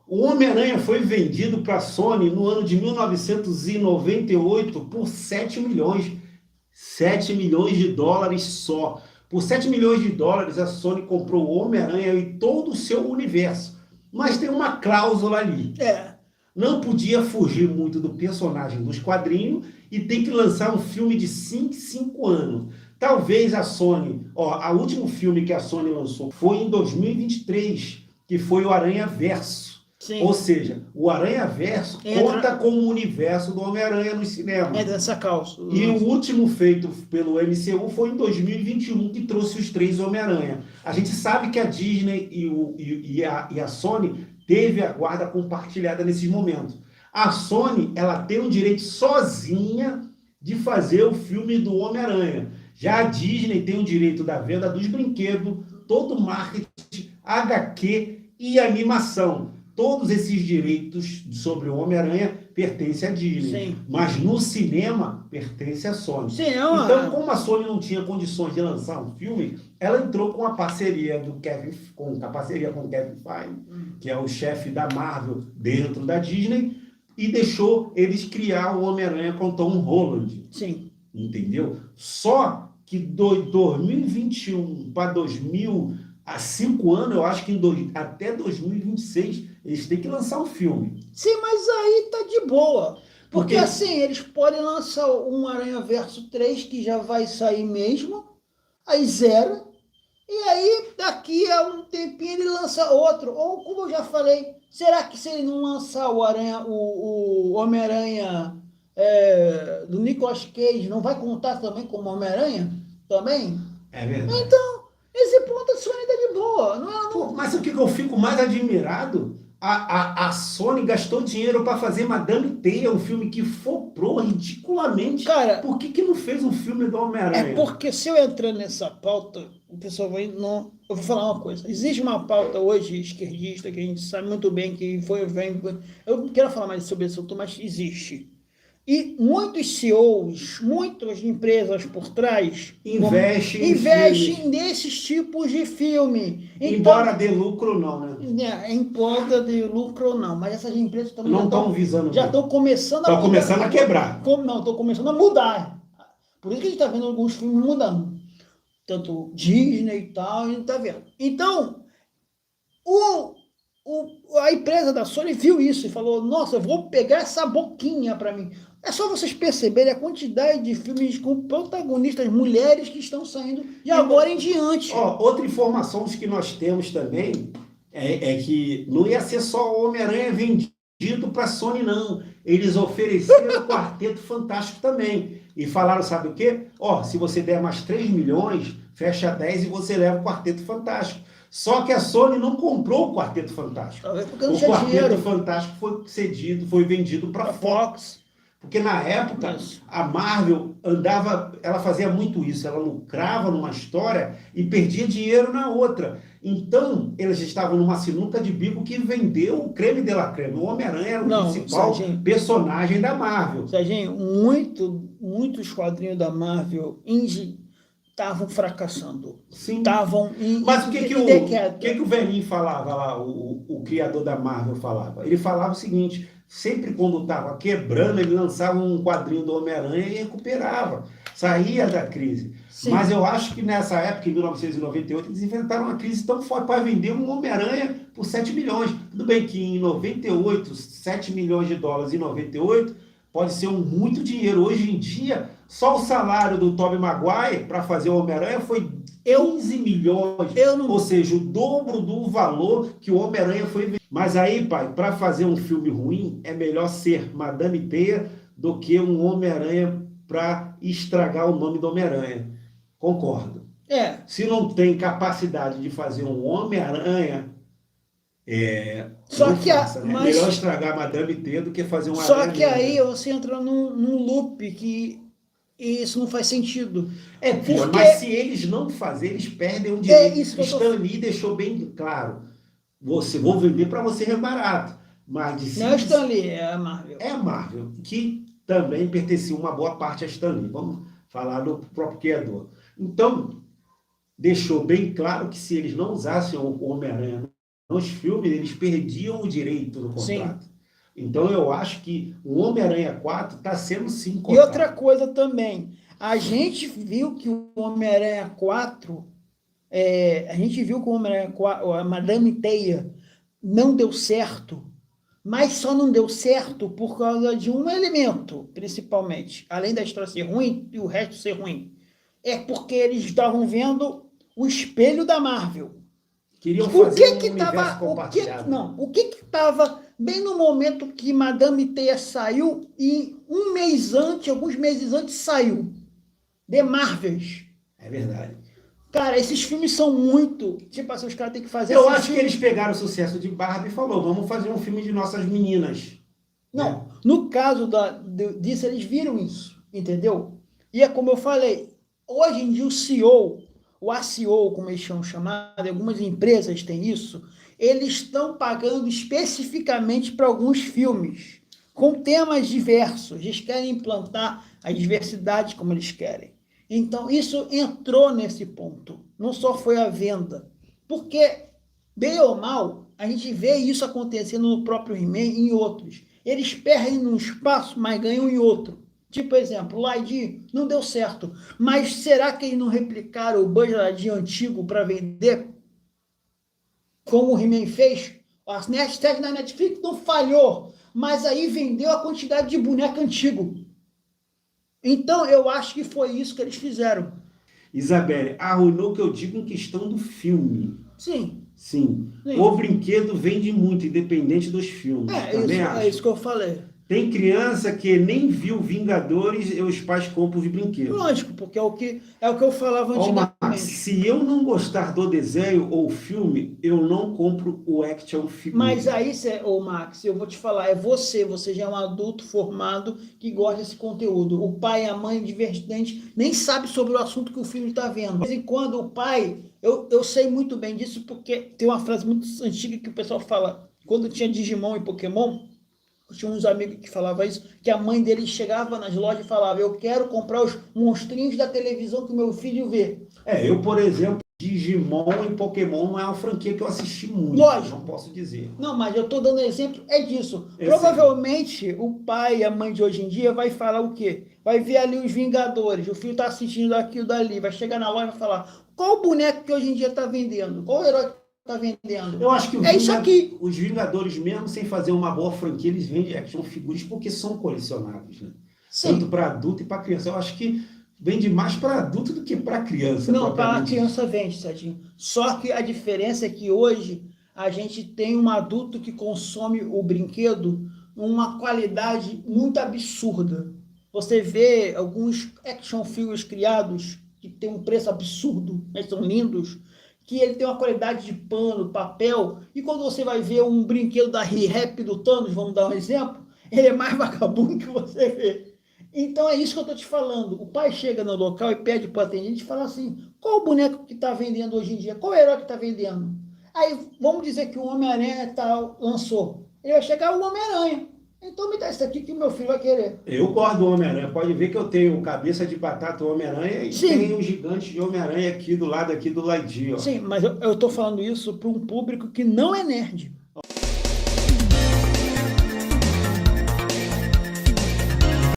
O Homem-Aranha foi vendido para a Sony no ano de 1998 por 7 milhões. 7 milhões de dólares só. Por 7 milhões de dólares, a Sony comprou o Homem-Aranha e todo o seu universo. Mas tem uma cláusula ali. Não podia fugir muito do personagem dos quadrinhos e tem que lançar um filme de 5 anos. Talvez a Sony... o último filme que a Sony lançou foi em 2023, que foi o Aranha Verso. Sim. Ou seja, o Aranha Verso conta com o universo do Homem-Aranha no cinema. Dessa causa. E o último feito pelo MCU foi em 2021, que trouxe os 3 Homem-Aranha. A gente sabe que a Disney e a Sony teve a guarda compartilhada nesses momentos. A Sony, ela tem o direito sozinha de fazer o filme do Homem-Aranha. Já a Disney tem o direito da venda dos brinquedos, todo o marketing, HQ e animação. Todos esses direitos sobre o Homem-Aranha pertencem à Disney. Sim. Mas no cinema pertence à Sony. Sim, então, como a Sony não tinha condições de lançar um filme, ela entrou com a parceria com o Kevin Feige, que é o chefe da Marvel dentro da Disney, e deixou eles criar o Homem-Aranha com Tom Holland. Sim. Entendeu? Só que de 2021 para 2000... Há 5 anos, eu acho que até 2026, eles têm que lançar um filme. Sim, mas aí tá de boa. Porque assim, eles podem lançar um Aranha Verso 3, que já vai sair mesmo, aí zero, e aí daqui a um tempinho ele lança outro. Ou, como eu já falei, será que se ele não lançar o Homem-Aranha do Nicolas Cage, não vai contar também como Homem-Aranha? Também? É verdade. Então... esse ponto a Sony tá de boa. Mas o que eu fico mais admirado? A Sony gastou dinheiro para fazer Madame Teia, um filme que floprou ridiculamente. Cara, por que não fez um filme do Homem-Aranha? É porque se eu entrar nessa pauta, o pessoal vai... Não, eu vou falar uma coisa. Existe uma pauta hoje esquerdista que a gente sabe muito bem que eu não quero falar mais sobre esse assunto, mas existe. E muitos CEOs, muitas empresas por trás investem nesses tipos de filme. Então, embora dê lucro não, né? Embora dê lucro não, mas essas empresas também não estão visando. Já estão começando a começando a quebrar. Não, estão começando a mudar. Por isso que a gente está vendo alguns filmes mudando. Tanto Disney e tal, a gente está vendo. Então, a empresa da Sony viu isso e falou, nossa, eu vou pegar essa boquinha para mim. É só vocês perceberem a quantidade de filmes com protagonistas mulheres que estão saindo de agora em diante. Outra informação que nós temos também é que não ia ser só o Homem-Aranha vendido para a Sony, não. Eles ofereceram o Quarteto Fantástico também. E falaram, sabe o quê? Se você der mais 3 milhões, fecha 10 e você leva o Quarteto Fantástico. Só que a Sony não comprou o Quarteto Fantástico. O Quarteto Fantástico foi vendido para a Fox. Porque na época, a Marvel ela fazia muito isso, ela lucrava numa história e perdia dinheiro na outra. Então, eles estavam numa sinuca de bico que vendeu o creme de la creme. O Homem-Aranha era o principal personagem da Marvel. Serginho, muitos quadrinhos da Marvel estavam fracassando. Sim. Mas o que o velhinho falava lá, o criador da Marvel falava? Ele falava o seguinte... Sempre quando estava quebrando, ele lançava um quadrinho do Homem-Aranha e recuperava. Saía da crise. Sim. Mas eu acho que nessa época, em 1998, eles enfrentaram uma crise tão forte para vender um Homem-Aranha por 7 milhões. Tudo bem que em 98, 7 milhões de dólares em 98, pode ser muito dinheiro. Hoje em dia, só o salário do Tobey Maguire para fazer o Homem-Aranha foi 15 milhões. Ou seja, o dobro do valor que o Homem-Aranha foi vendido. Mas aí, pai, para fazer um filme ruim, é melhor ser Madame Teia do que um Homem-Aranha para estragar o nome do Homem-Aranha. Concordo. Se não tem capacidade de fazer um Homem-Aranha, melhor estragar a Madame Teia do que fazer um Só que aí você entra num loop que isso não faz sentido. Mas se eles não fazerem, eles perdem o direito. Stan Lee deixou bem claro. Vou vender para você é barato. Mas não é Stan Lee, é a Marvel. É a Marvel, que também pertencia uma boa parte a Stan Lee. Vamos falar do próprio criador. Então, deixou bem claro que se eles não usassem o Homem-Aranha nos filmes, eles perdiam o direito do Sim. contrato. Então, eu acho que o Homem-Aranha 4 está sendo sim E outra cotado. coisa também, a gente viu que o Homem-Aranha 4, a gente viu que o Homem-Aranha 4, a Madame Teia, não deu certo, mas só não deu certo por causa de um elemento, principalmente. Além da história ser ruim e o resto ser ruim. É porque eles estavam vendo o espelho da Marvel. Queriam O fazer que um que universo estava, compartilhado. não, o que estava bem no momento que Madame Teia saiu e um mês antes, alguns meses antes saiu The Marvels. É verdade. Cara, esses filmes são muito, tipo assim, os caras têm que fazer Eu esses acho que filmes. eles pegaram o sucesso de Barbie e falou, vamos fazer um filme de nossas meninas. Não, no caso disso, eles viram isso, entendeu? E é como eu falei, hoje em dia o CEO, o ACO, como eles são chamados, algumas empresas têm isso, eles estão pagando especificamente para alguns filmes, com temas diversos, eles querem implantar a diversidade como eles querem. Então, isso entrou nesse ponto, não só foi a venda, porque, bem ou mal, a gente vê isso acontecendo no próprio He-Man e em outros. Eles perdem num espaço, mas ganham em outro. Tipo, exemplo, o Lightyear não deu certo. Mas será que eles não replicaram o Buzz Lightyear antigo para vender? Como o He-Man fez? A série na Netflix não falhou, mas aí vendeu a quantidade de boneco antigo. Então, eu acho que foi isso que eles fizeram. Isabelle, arruinou o que eu digo em questão do filme. Sim. Sim. Sim. O brinquedo vende muito, independente dos filmes. Também acho. É isso que eu falei. Tem criança que nem viu Vingadores e os pais compram os brinquedos. Lógico, porque é o que eu falava Ó, Max, antigamente. se eu não gostar do desenho ou filme, eu não compro o action figure. Mas aí, Max, eu vou te falar, você já é um adulto formado que gosta desse conteúdo. O pai e a mãe divertidamente nem sabe sobre o assunto que o filho está vendo. De vez em quando o pai, eu sei muito bem disso porque tem uma frase muito antiga que o pessoal fala, quando tinha Digimon e Pokémon, eu tinha uns amigos que falavam isso, que a mãe dele chegava nas lojas e falava, eu quero comprar os monstrinhos da televisão que o meu filho vê. Eu, por exemplo, Digimon e Pokémon não é uma franquia que eu assisti muito. Lógico. Não posso dizer. Não, mas eu estou dando exemplo, disso. Eu Provavelmente o pai e a mãe de hoje em dia vai falar o quê? Vai ver ali os Vingadores, o filho está assistindo aquilo dali, vai chegar na loja e vai falar, qual o boneco que hoje em dia está vendendo? Qual o herói que está vendendo? Eu acho que isso aqui. Os Vingadores, mesmo sem fazer uma boa franquia, eles vendem action figures porque são colecionáveis, né? Sim. Tanto para adulto e para criança. Eu acho que vende mais para adulto do que para criança. Não, para criança vende, Sadinho. Só que a diferença é que hoje a gente tem um adulto que consome o brinquedo numa qualidade muito absurda. Você vê alguns action figures criados que tem um preço absurdo, mas são lindos, que ele tem uma qualidade de pano, papel, e quando você vai ver um brinquedo da He-Rap do Thanos, vamos dar um exemplo, ele é mais vagabundo que você vê. Então é isso que eu estou te falando. O pai chega no local e pede para o atendente e fala assim, qual o boneco que está vendendo hoje em dia? Qual o herói que está vendendo? Aí vamos dizer que o Homem-Aranha lançou. Ele vai chegar o Homem-Aranha. Então me dá isso aqui que o meu filho vai querer. Eu gosto do Homem-Aranha. Pode ver que eu tenho cabeça de batata Homem-Aranha e tenho um gigante de Homem-Aranha aqui do lado aqui do ladinho. Sim, mas eu estou falando isso para um público que não é nerd.